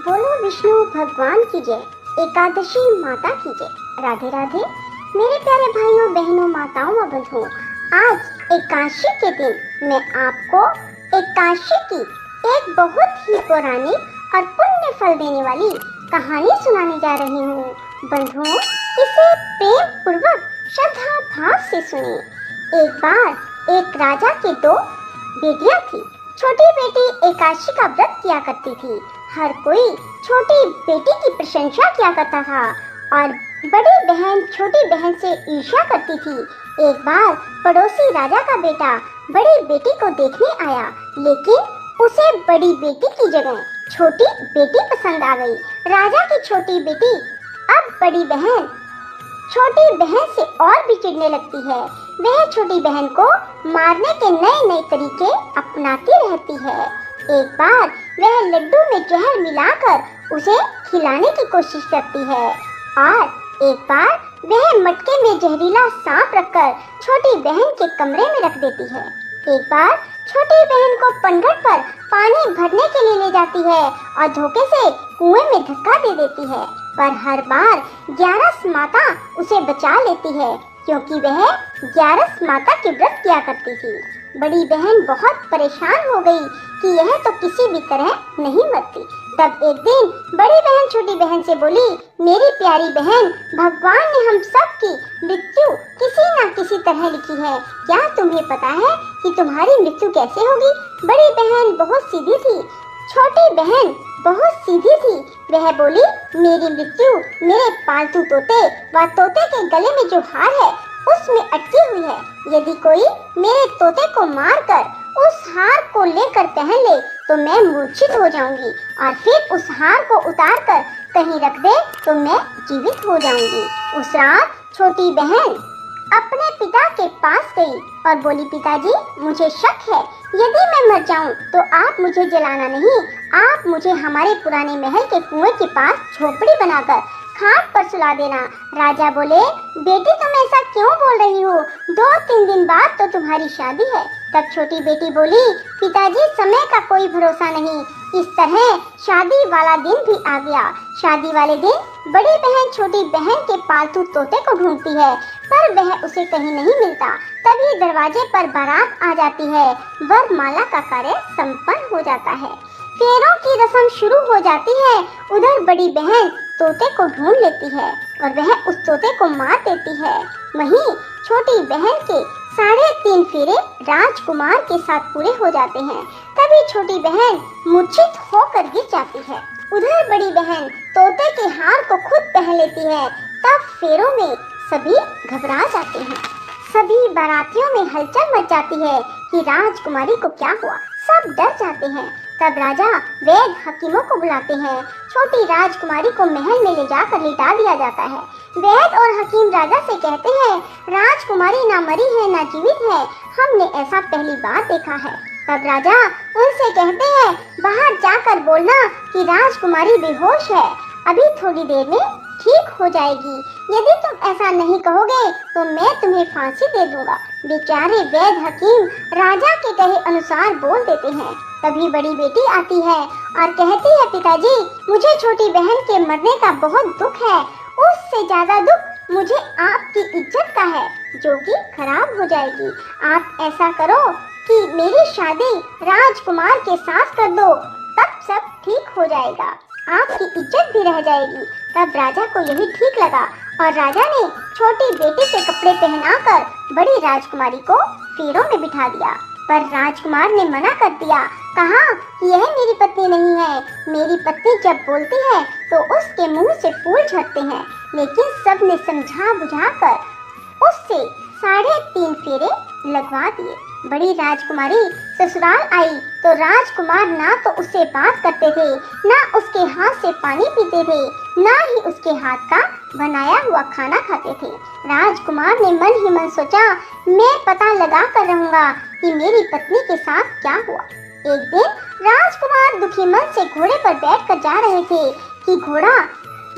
बोलो विष्णु भगवान की जय, एकादशी माता की जय। राधे राधे मेरे प्यारे भाइयों बहनों माताओं व बंधुओं, आज एकादशी के दिन मैं आपको एकादशी की एक बहुत ही पौराणिक और पुण्य फल देने वाली कहानी सुनाने जा रही हूँ। बंधुओं, इसे प्रेम पूर्वक श्रद्धा भाव से सुनिए। एक बार एक राजा की दो बेटियां थी। छोटी बेटी एकादशी का व्रत किया करती थी। हर कोई छोटी बेटी की प्रशंसा किया करता था और बड़ी बहन छोटी बहन से ईर्ष्या करती थी। एक बार पड़ोसी राजा का बेटा बड़ी बेटी को देखने आया, लेकिन उसे बड़ी बेटी की जगह छोटी बेटी पसंद आ गई। राजा की छोटी बेटी अब बड़ी बहन छोटी बहन से और भी चिढ़ने लगती है। वह छोटी बहन को मारने के नए नए तरीके अपनाती रहती है। एक बार वह लड्डू में जहर मिलाकर उसे खिलाने की कोशिश करती है और एक बार वह मटके में जहरीला सांप रखकर छोटी बहन के कमरे में रख देती है। एक बार छोटी बहन को पनघट पर पानी भरने के लिए ले जाती है और धोखे से कुएं में धक्का दे देती है, पर हर बार ग्यारस माता उसे बचा लेती है क्योंकि वह ग्यारस माता की व्रत किया करती थी। बड़ी बहन बहुत परेशान हो गई कि यह तो किसी भी तरह नहीं मरती। तब एक दिन बड़ी बहन छोटी बहन से बोली, मेरी प्यारी बहन, भगवान ने हम सब की मृत्यु किसी न किसी तरह लिखी है। क्या तुम्हें पता है कि तुम्हारी मृत्यु कैसे होगी? बड़ी बहन बहुत सीधी थी, छोटी बहन बहुत सीधी थी। वह बोली, मेरी मृत्यु मेरे पालतू तोते व तोते के गले में जो हार है उसमें अटकी हुई है। यदि कोई मेरे तोते को मारकर उस हार को लेकर पहन ले तो मैं मूर्छित हो जाऊंगी और फिर उस हार को उतार कर कहीं रख दे तो मैं जीवित हो जाऊंगी। उस रात छोटी बहन अपने पिता के पास गई और बोली, पिताजी, मुझे शक है, यदि मैं मर जाऊं तो आप मुझे जलाना नहीं, आप मुझे हमारे पुराने महल के कुएं के पास झोपड़ी बनाकर खाट पर सुला देना। राजा बोले, बेटी तुम ऐसा क्यों बोल रही हो? 2-3 दिन बाद तो तुम्हारी शादी है। तब छोटी बेटी बोली, पिताजी, समय का कोई भरोसा नहीं। इस तरह शादी वाला दिन भी आ गया। शादी वाले दिन बड़ी बहन छोटी बहन के पालतू तोते को ढूंढती है, पर वह उसे कहीं नहीं मिलता। तभी दरवाजे पर बारात आ जाती है। वरमाला का कार्य संपन्न हो जाता है। फेरों की रस्म शुरू हो जाती है। उधर बड़ी बहन तोते को ढूंढ लेती है और वह उस तोते को मार देती है। वहीं छोटी बहन के 3.5 फेरे राजकुमार के साथ पूरे हो जाते हैं। तभी छोटी बहन मूर्छित होकर गिर जाती है। उधर बड़ी बहन तोते के हार को खुद पहन लेती है। तब फेरों में सभी घबरा जाते हैं। सभी बारातियों में हलचल मच जाती है कि राजकुमारी को क्या हुआ। सब डर जाते हैं। तब राजा वैद्य हकीमों को बुलाते हैं। छोटी राजकुमारी को महल में ले जाकर लिटा दिया जाता है। वैद्य और हकीम राजा से कहते हैं, राजकुमारी ना मरी है ना जीवित है, हमने ऐसा पहली बार देखा है। तब राजा उनसे कहते हैं, बाहर जाकर बोलना कि राजकुमारी बेहोश है, अभी थोड़ी देर में ठीक हो जाएगी। यदि तुम ऐसा नहीं कहोगे तो मैं तुम्हें फांसी दे दूंगा। बेचारे वैद्य हकीम राजा के कहे अनुसार बोल देते हैं। तभी बड़ी बेटी आती है और कहती है, पिताजी, मुझे छोटी बहन के मरने का बहुत दुख है। उससे ज्यादा दुख मुझे आपकी इज्जत का है, जो कि खराब हो जाएगी। आप ऐसा करो कि मेरी शादी राजकुमार के साथ कर दो, तब सब ठीक हो जाएगा, आपकी इज्जत भी रह जाएगी। तब राजा को यही ठीक लगा और राजा ने छोटी बेटी के कपड़े पहनाकर बड़ी राजकुमारी को फेरों में बिठा दिया। पर राजकुमार ने मना कर दिया, कहा कि यह मेरी पत्नी नहीं है। मेरी पत्नी जब बोलती है तो उसके मुंह से फूल झड़ते हैं। लेकिन सब ने समझा बुझाकर उससे 3.5 फेरे लगवा दिए। बड़ी राजकुमारी ससुराल आई तो राजकुमार ना तो उससे बात करते थे, ना उसके हाथ से पानी पीते थे, ना ही उसके हाथ का बनाया हुआ खाना खाते थे। राजकुमार ने मन ही मन सोचा, मैं पता लगा कर रहूंगा कि मेरी पत्नी के साथ क्या हुआ। एक दिन राजकुमार दुखी मन से घोड़े पर बैठकर जा रहे थे कि घोड़ा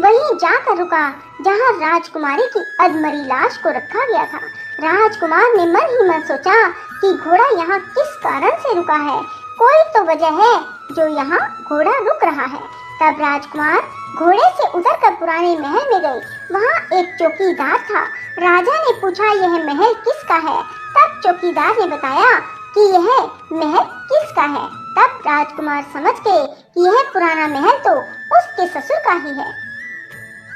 वहीं जाकर रुका जहां राजकुमारी की अधमरी लाश को रखा गया था। राजकुमार ने मन ही मन सोचा कि घोड़ा यहाँ किस कारण से रुका है। कोई तो वजह है जो यहाँ घोड़ा रुक रहा है। तब राजकुमार घोड़े से उतरकर पुराने महल में गए। वहाँ एक चौकीदार था। राजा ने पूछा, यह महल किसका है? तब चौकीदार ने बताया कि यह महल किसका है। तब राजकुमार समझ गए कि यह पुराना महल तो उसके ससुर का ही है।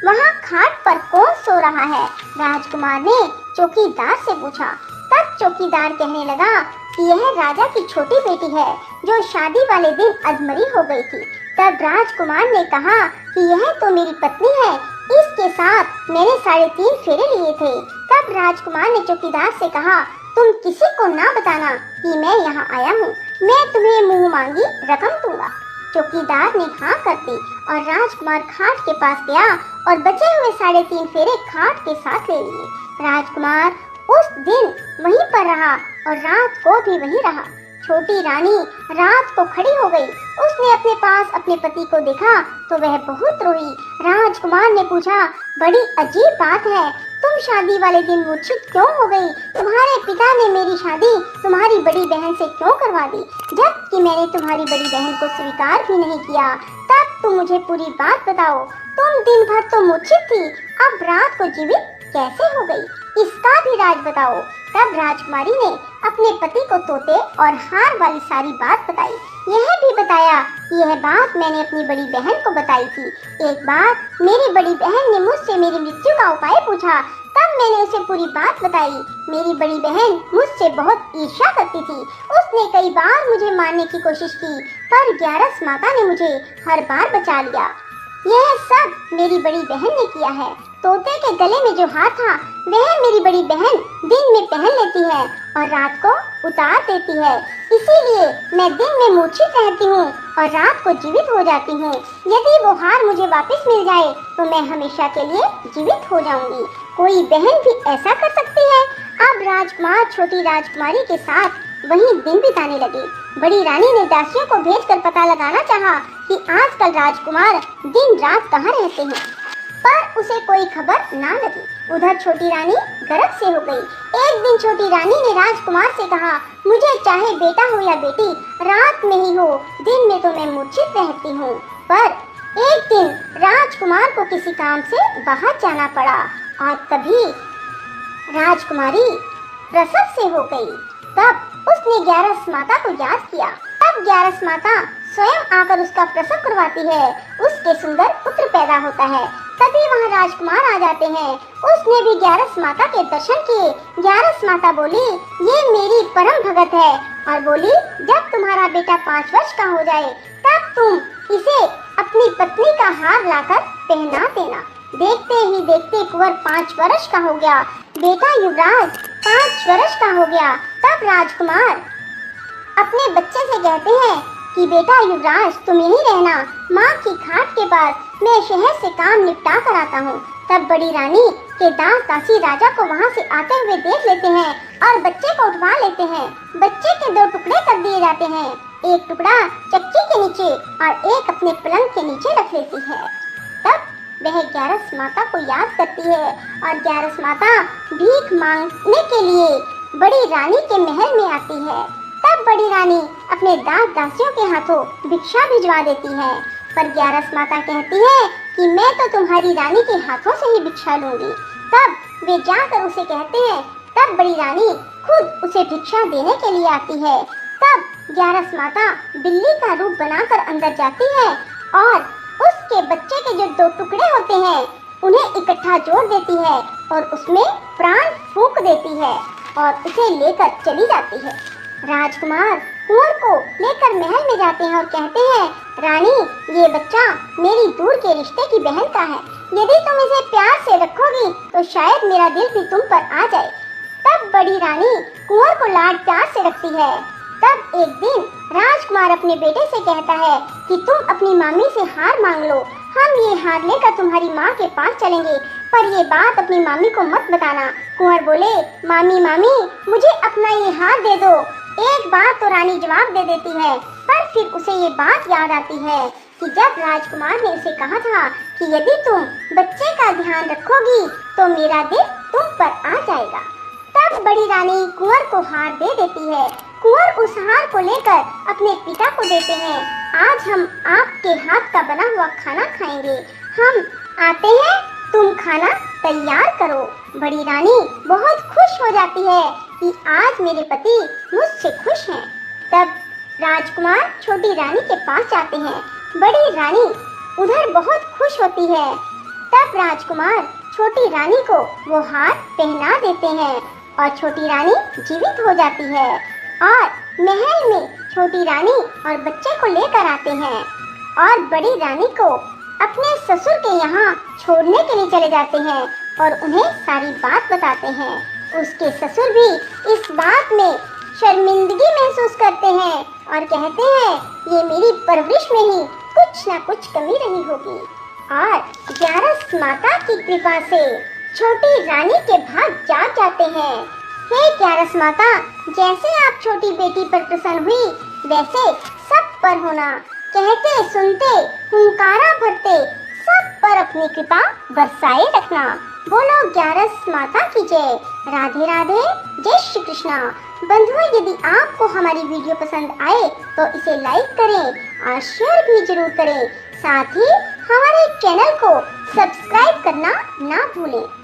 वहाँ खाट पर कौन सो रहा है? राजकुमार ने चौकीदार से पूछा। तब चौकीदार कहने लगा कि यह राजा की छोटी बेटी है जो शादी वाले दिन अधमरी हो गई थी। तब राजकुमार ने कहा कि यह तो मेरी पत्नी है, इसके साथ मैंने 3.5 फेरे लिए थे। तब राजकुमार ने चौकीदार से कहा, तुम किसी को ना बताना कि मैं यहाँ आया हूँ, मैं तुम्हें मुंह मांगी रकम दूंगा। चौकीदार ने हाँ कर दी और राजकुमार खाट के पास गया और बचे हुए 3.5 फेरे खाट के साथ ले लिए। राजकुमार उस दिन वहीं पर रहा और रात को भी वहीं रहा। छोटी रानी रात को खड़ी हो गई। उसने अपने पास अपने पति को देखा तो वह बहुत रोई। राजकुमार ने पूछा, बड़ी अजीब बात है, तुम शादी वाले दिन मूर्छित क्यों हो गई? तुम्हारे पिता ने मेरी शादी तुम्हारी बड़ी बहन से क्यों करवा दी, जबकि मैंने तुम्हारी बड़ी बहन को स्वीकार भी नहीं किया? तब तुम मुझे पूरी बात बताओ। तुम दिन भर तो मूर्छित थी, अब रात को जीवित कैसे हो गई? इसका भी राज बताओ। तब राजकुमारी ने अपने पति को तोते और हार वाली सारी बात बताई। यह भी बताया कि यह बात मैंने अपनी बड़ी बहन को बताई थी। एक बार मेरी बड़ी बहन ने मुझसे मेरी मृत्यु का उपाय पूछा, तब मैंने उसे पूरी बात बताई। मेरी बड़ी बहन मुझसे बहुत ईर्ष्या करती थी। उसने कई बार मुझे मारने की कोशिश की, पर ग्यारस माता ने मुझे हर बार बचा लिया। यह सब मेरी बड़ी बहन ने किया है। तोते के गले में जो हार था वह मेरी बड़ी बहन दिन में पहन लेती है और रात को उतार देती है। इसीलिए मैं दिन में मूर्छित रहती हूँ और रात को जीवित हो जाती हूँ। यदि वो हार मुझे वापस मिल जाए तो मैं हमेशा के लिए जीवित हो जाऊंगी। कोई बहन भी ऐसा कर सकती है? अब राजकुमार छोटी राजकुमारी के साथ वहीं दिन बिताने लगे। बड़ी रानी ने दासियों को भेजकर पता लगाना चाहा कि आजकल राजकुमार दिन रात कहाँ रहते हैं, पर उसे कोई खबर ना लगी। उधर छोटी रानी गरज से हो गई। एक दिन छोटी रानी ने राजकुमार से कहा, मुझे चाहे बेटा हो या बेटी, रात में ही हो, दिन में तो मैं मूर्छित रहती हूँ। पर एक दिन राजकुमार को किसी काम से बाहर जाना पड़ा और तभी राजकुमारी प्रसव से हो गई। तब उसने ग्यारस माता को याद किया। तब ग्यारस माता स्वयं आकर उसका प्रसव करवाती है। उसके सुंदर पुत्र पैदा होता है। तभी वहाँ राजकुमार आ जाते हैं। उसने भी ग्यारस माता के दर्शन किए। ग्यारस माता बोली, ये मेरी परम भगत है, और बोली, जब तुम्हारा बेटा 5 वर्ष का हो जाए तब तुम इसे अपनी पत्नी का हार लाकर पहना देना। देखते ही देखते कुंवर 5 वर्ष का हो गया। बेटा युवराज 5 वर्ष का हो गया। तब राजकुमार अपने बच्चे से कहते हैं कि बेटा युवराज तुम यहीं रहना, माँ की खाट के पास, मैं शहर से काम निपटा कर आता हूँ। तब बड़ी रानी के दास दासी राजा को वहाँ से आते हुए देख लेते हैं और बच्चे को उठवा लेते हैं। बच्चे के 2 टुकड़े कर दिए जाते हैं, एक टुकड़ा चक्की के नीचे और एक अपने पलंग के नीचे रख लेती है। तब वह ग्यारस माता को याद करती है और ग्यारस माता भीख मांगने के लिए बड़ी रानी के महल में आती है। तब बड़ी रानी अपने दास दासियों के हाथों भिक्षा भिजवा देती है, पर ग्यारस माता कहती है कि मैं तो तुम्हारी रानी के हाथों से ही भिक्षा लूंगी। तब वे जाकर उसे कहते हैं। तब बड़ी रानी खुद उसे भिक्षा देने के लिए आती है। तब ग्यारस माता बिल्ली का रूप बनाकर अंदर जाती है और उसके बच्चे के जो 2 टुकड़े होते हैं उन्हें इकट्ठा जोड़ देती है और उसमें प्राण फूंक देती है और उसे लेकर चली जाती है। राजकुमार कुंवर को लेकर महल में जाते हैं और कहते हैं, रानी ये बच्चा मेरी दूर के रिश्ते की बहन का है, यदि तुम इसे प्यार से रखोगी तो शायद मेरा दिल भी तुम पर आ जाए। तब बड़ी रानी कुंवर को लाड प्यार से रखती है। तब एक दिन राजकुमार अपने बेटे से कहता है कि तुम अपनी मामी से हार मांग लो, हम ये हार लेकर तुम्हारी माँ के पास चलेंगे, पर ये बात अपनी मामी को मत बताना। कुंवर बोले, मामी मामी मुझे अपना ये हार दे दो। एक बार तो रानी जवाब दे देती है, पर फिर उसे ये बात याद आती है कि जब राजकुमार ने उसे कहा था कि यदि तुम बच्चे का ध्यान रखोगी तो मेरा दिल तुम पर आ जाएगा। तब बड़ी रानी कुंवर को हार दे देती है। कुंवर उस हार को लेकर अपने पिता को देते हैं आज हम आपके हाथ का बना हुआ खाना खाएंगे। हम आते हैं, तुम खाना तैयार करो। बड़ी रानी बहुत खुश हो जाती है कि आज मेरे पति मुझसे खुश हैं। तब राजकुमार छोटी रानी के पास जाते हैं। बड़ी रानी उधर बहुत खुश होती है। तब राजकुमार छोटी रानी को वो हार पहना देते हैं और छोटी रानी जीवित हो जाती है और महल में छोटी रानी और बच्चे को लेकर आते हैं और बड़ी रानी को अपने ससुर के यहाँ छोड़ने के लिए चले जाते हैं और उन्हें सारी बात बताते हैं। उसके ससुर भी इस बात में शर्मिंदगी महसूस करते हैं और कहते हैं ये मेरी परवरिश में ही कुछ ना कुछ कमी रही होगी। और ग्यारस माता की कृपा से छोटी रानी के भाग जाग जाते हैं। हे ग्यारस माता, जैसे आप छोटी बेटी पर प्रसन्न हुई वैसे सब पर होना। कहते सुनते हुंकारा भरते सब पर अपनी कृपा बरसाए रखना। बोलो ग्यारस माता की जय। राधे राधे, जय श्री कृष्णा। बंधुओं, यदि आपको हमारी वीडियो पसंद आए तो इसे लाइक करें और शेयर भी जरूर करें। साथ ही हमारे चैनल को सब्सक्राइब करना ना भूलें।